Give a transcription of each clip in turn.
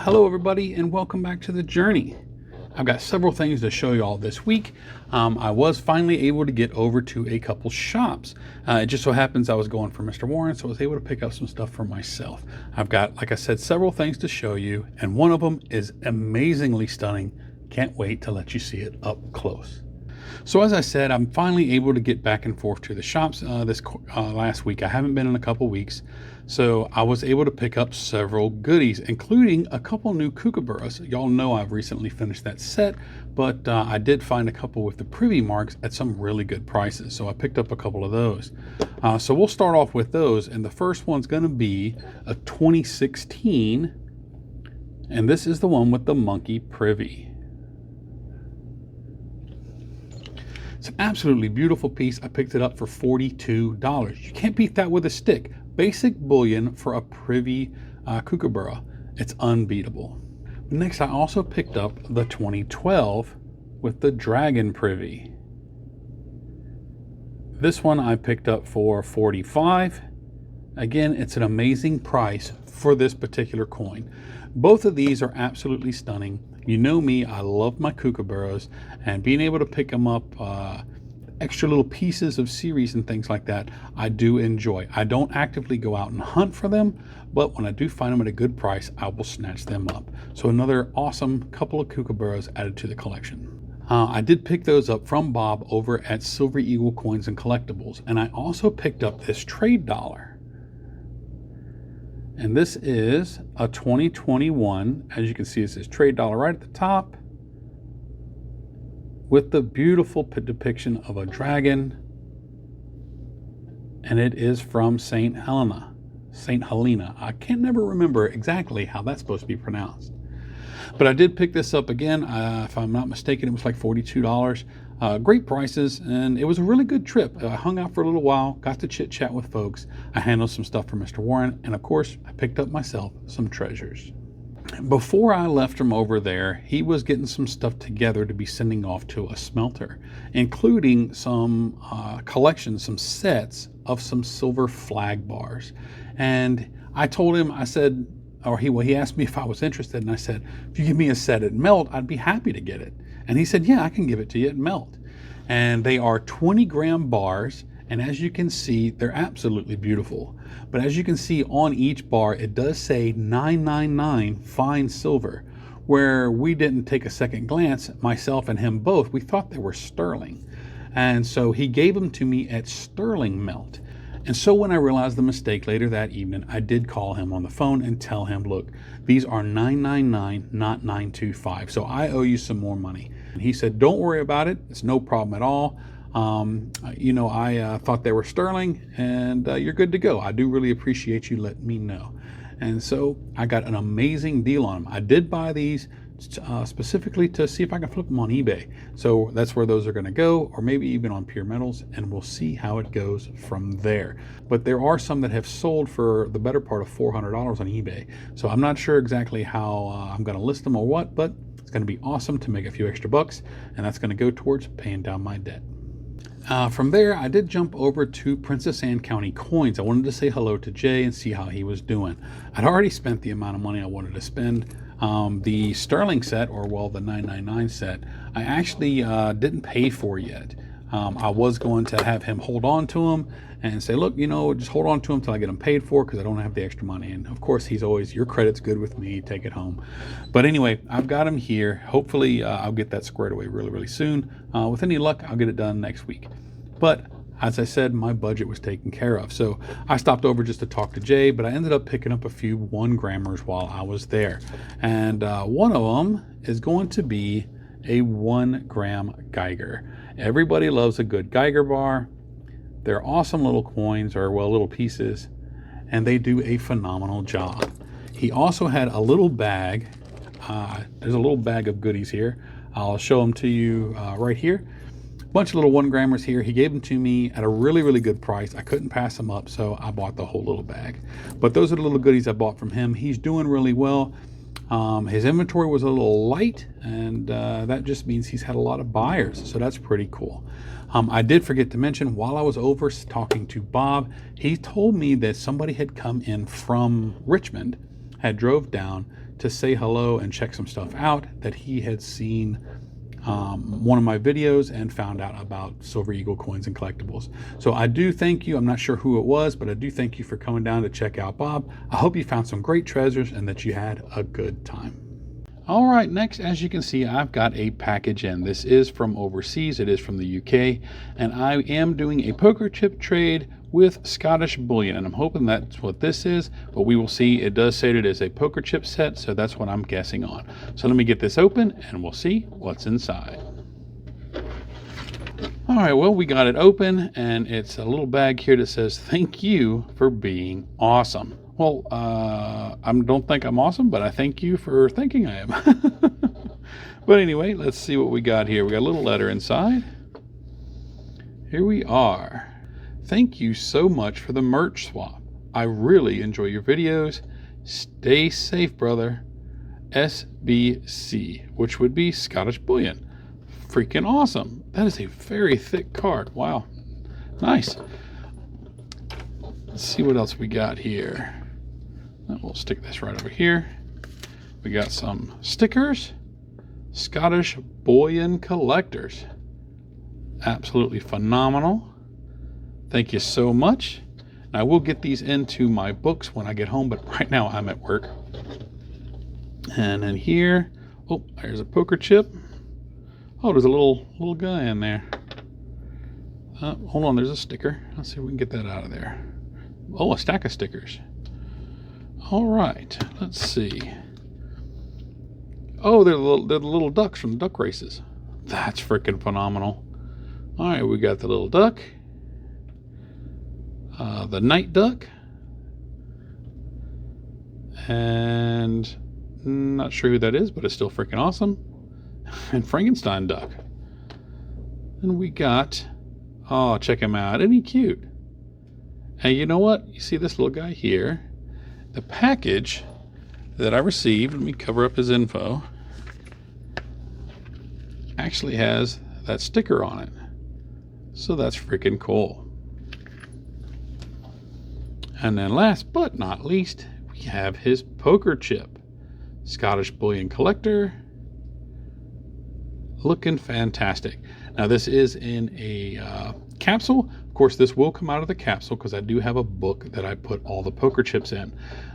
Hello everybody and welcome back to the journey. I've got several things to show you all this week. I was finally able to get over to a couple shops. It just so happens I was going for Mr. Warren, so I was able to pick up some stuff for myself. I've got, like I said, several things to show you, and one of them is amazingly stunning. Can't wait to let you see it up close. So as I said, I'm finally able to get back and forth to the shops this last week. I haven't been in a couple weeks, so I was able to pick up several goodies, including a couple new kookaburras. Y'all know I've recently finished that set, but I did find a couple with the privy marks at some really good prices, so I picked up a couple of those. So we'll start off with those, and the first one's going to be a 2016, and this is the one with the monkey privy. It's an absolutely beautiful piece. I picked it up for $42. You can't beat that with a stick. Basic bullion for a privy kookaburra. It's unbeatable. Next, I also picked up the 2012 with the dragon privy. This one I picked up for $45. Again, it's an amazing price for this particular coin. Both of these are absolutely stunning. You know me, I love my kookaburras, and being able to pick them up, extra little pieces of series and things like that, I do enjoy. I don't actively go out and hunt for them, but when I do find them at a good price, I will snatch them up. So another awesome couple of kookaburras added to the collection. I did pick those up from Bob over at Silver Eagle Coins and Collectibles, and I also picked up this trade dollar. And this is a 2021. As you can see, it says trade dollar right at the top with the beautiful depiction of a dragon. And it is from St. Helena. I can't never remember exactly how that's supposed to be pronounced. But I did pick this up again. If I'm not mistaken, it was like $42. Great prices, and it was a really good trip. I hung out for a little while, got to chit chat with folks. I handled some stuff for Mr. Warren, and of course, I picked up myself some treasures. Before I left him over there, he was getting some stuff together to be sending off to a smelter, including some collections, some sets of some silver flag bars. And I told him, I said, or he asked me if I was interested, and I said, if you give me a set at melt, I'd be happy to get it. And he said, yeah, I can give it to you at melt. And they are 20-gram bars, and as you can see, they're absolutely beautiful. But as you can see on each bar, it does say 999 fine silver, where we didn't take a second glance, myself and him both, we thought they were sterling. And so he gave them to me at sterling melt. And so when I realized the mistake later that evening, I did call him on the phone and tell him, look, these are 999, not 925. So I owe you some more money. And he said, don't worry about it. It's no problem at all. I thought they were sterling, and you're good to go. I do really appreciate you letting me know. And so I got an amazing deal on them. I did buy these specifically to see if I can flip them on eBay. So that's where those are going to go, or maybe even on Pure Metals, and we'll see how it goes from there. But there are some that have sold for the better part of $400 on eBay. So I'm not sure exactly how I'm going to list them or what, but it's going to be awesome to make a few extra bucks, and that's going to go towards paying down my debt. From there, I did jump over to Princess Anne County Coins. I wanted to say hello to Jay and see how he was doing. I'd already spent the amount of money I wanted to spend. The sterling set, or well, the 999 set, I actually didn't pay for yet. I was going to have him hold on to them and say, look, just hold on to them until I get them paid for, because I don't have the extra money. And of course, he's always, your credit's good with me, take it home. But anyway, I've got him here. Hopefully, I'll get that squared away really, really soon. With any luck, I'll get it done next week. But as I said, my budget was taken care of. So I stopped over just to talk to Jay, but I ended up picking up a few 1-grammers while I was there. And one of them is going to be a 1-gram Geiger. Everybody loves a good Geiger bar. They're awesome little coins, or well, little pieces, and they do a phenomenal job. He also had a little bag. There's a little bag of goodies here. I'll show them to you right here. Bunch of little 1-grammers here. He gave them to me at a really, really good price. I couldn't pass them up, so I bought the whole little bag. But those are the little goodies I bought from him. He's doing really well. His inventory was a little light, and that just means he's had a lot of buyers, so that's pretty cool. I did forget to mention, while I was over talking to Bob, he told me that somebody had come in from Richmond, had drove down to say hello and check some stuff out, that he had seen one of my videos and found out about Silver Eagle Coins and Collectibles. So I do thank you. I'm not sure who it was, but I do thank you for coming down to check out Bob. I hope you found some great treasures and that you had a good time. All right, next, as you can see, I've got a package in. This is from overseas. It is from the UK, and I am doing a poker chip trade with Scottish bullion, and I'm hoping that's what this is, but we will see. It does say it is a poker chip set, so that's what I'm guessing on. So let me get this open and we'll see what's inside. All right, well, we got it open, and it's a little bag here that says, "Thank you for being awesome." Well, I don't think I'm awesome, but I thank you for thinking I am. But anyway, let's see what we got here. We got a little letter inside. Here we are. "Thank you so much for the merch swap. I really enjoy your videos. Stay safe, brother. SBC," which would be Scottish Bullion. Freaking awesome. That is a very thick card. Wow. Nice. Let's see what else we got here. We'll stick this right over here. We got some stickers. Scottish Bullion Collectors. Absolutely phenomenal. Thank you so much. I will get these into my books when I get home, but right now I'm at work. And then here, oh, there's a poker chip. Oh, there's a little guy in there. Hold on, there's a sticker. Let's see if we can get that out of there. Oh, a stack of stickers. All right, let's see. Oh, they're the little ducks from the duck races. That's freaking phenomenal. All right, we got the little duck. The night duck. And not sure who that is, but it's still freaking awesome. And Frankenstein duck. And we got, oh, check him out. Isn't he cute? And you know what? You see this little guy here? The package that I received, let me cover up his info, actually has that sticker on it. So that's freaking cool. And then last but not least, we have his poker chip. Scottish Bullion Collector. Looking fantastic. Now this is in a capsule. Of course, this will come out of the capsule because I do have a book that I put all the poker chips in.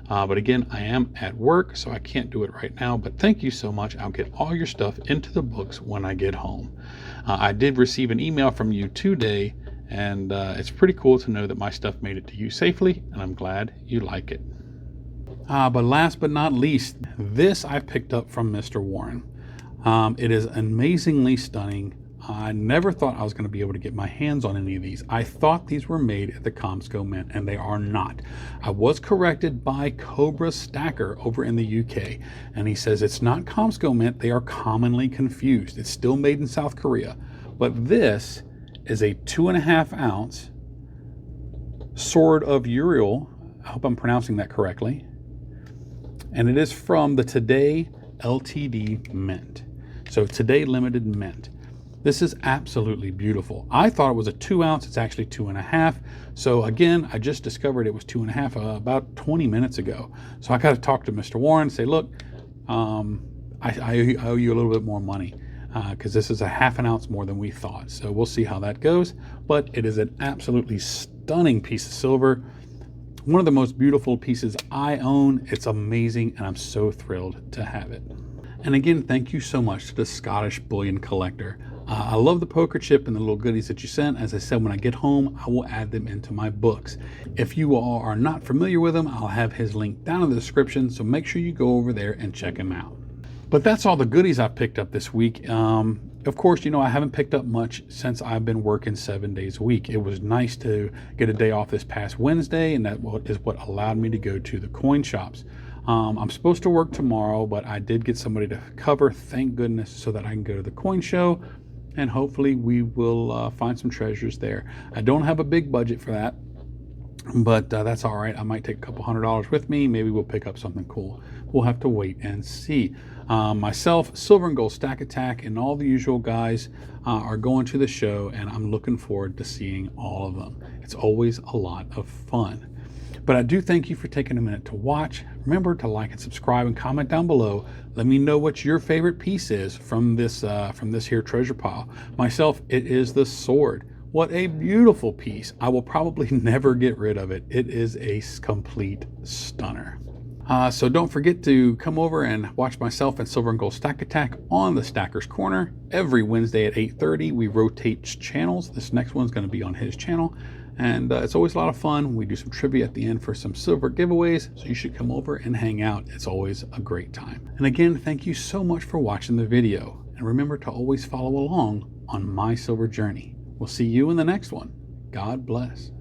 But again, I am at work, so I can't do it right now. But thank you so much. I'll get all your stuff into the books when I get home. I did receive an email from you today, and it's pretty cool to know that my stuff made it to you safely, and I'm glad you like it. But last but not least, this I picked up from Mr. Warren. It is amazingly stunning. I never thought I was going to be able to get my hands on any of these. I thought these were made at the Comsco Mint, and they are not. I was corrected by Cobra Stacker over in the UK, and he says it's not Comsco Mint. They are commonly confused. It's still made in South Korea. But this is a 2.5 ounce Sword of Uriel. I hope I'm pronouncing that correctly. And it is from the Today LTD Mint. So Today Limited Mint. This is absolutely beautiful. I thought it was a 2 ounce. It's actually 2.5. So again, I just discovered it was 2.5 about 20 minutes ago. So I got to talk to Mr. Warren and say, look, I owe you a little bit more money because this is a 1/2 ounce more than we thought. So we'll see how that goes. But it is an absolutely stunning piece of silver. One of the most beautiful pieces I own. It's amazing, and I'm so thrilled to have it. And again, thank you so much to the Scottish Bullion Collector. I love the poker chip and the little goodies that you sent. As I said, when I get home, I will add them into my books. If you all are not familiar with him, I'll have his link down in the description, so make sure you go over there and check him out. But that's all the goodies I've picked up this week. Of course, you know, I haven't picked up much since I've been working 7 days a week. It was nice to get a day off this past Wednesday, and that is what allowed me to go to the coin shops. I'm supposed to work tomorrow, but I did get somebody to cover, thank goodness, so that I can go to the coin show, and hopefully we will find some treasures there. I don't have a big budget for that, but that's all right. I might take a couple $100 with me. Maybe we'll pick up something cool. We'll have to wait and see. Myself, Silver and Gold Stack Attack, and all the usual guys are going to the show, and I'm looking forward to seeing all of them. It's always a lot of fun. But I do thank you for taking a minute to watch. Remember to like and subscribe and comment down below. Let me know what your favorite piece is from this here treasure pile. Myself, it is the sword. What a beautiful piece. I will probably never get rid of it. It is a complete stunner. So don't forget to come over and watch myself and Silver and Gold Stack Attack on the Stacker's Corner. Every Wednesday at 8:30, we rotate channels. This next one's going to be on his channel. And it's always a lot of fun. We do some trivia at the end for some silver giveaways. So you should come over and hang out. It's always a great time. And again, thank you so much for watching the video. And remember to always follow along on my silver journey. We'll see you in the next one. God bless.